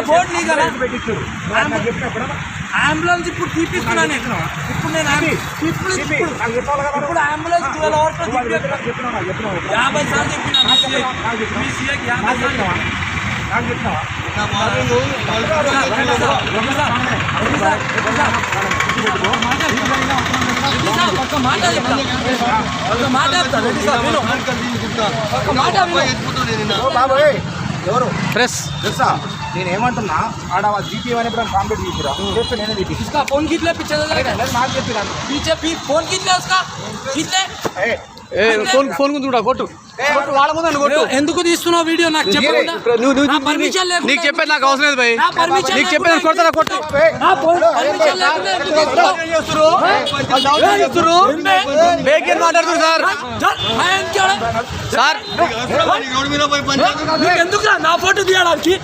Board లీగలా ambulance ఇప్పుడు తీపిస్తున్నాను ఇప్పుడు నేను ఇప్పుడు అంబులెన్స్ 12 hours 50 సార్లు చెప్పినా మీ సీఏకి 50 సార్లు ప్రెస్ నేను ఏమంటున్నా ఆడ జీపీ అని కాంప్లీట్ చేసిరా చెప్పి నేనే జీపీ फोन कितने पीछे నాకు చెప్పిరా पीछे फोन कितने उसका कितने ఫోన్ కూడా కొట్టు వాళ్ళ ముందు కొట్టు. ఎందుకు తీస్తున్నావు వీడియో నాకు చెప్పకుండా పర్మిషన్ లేకుండా నీకు చెప్పేది నాకు అవసరం లేదు భయ్. నా పర్మిషన్ నీకు చెప్పేది కొడతారా కొట్టు. పర్మిషన్ లేకుండా ఎందుకు మాట్లాడుతున్నారు సార్ ఎందుకు నా ఫోటో తీయడానికి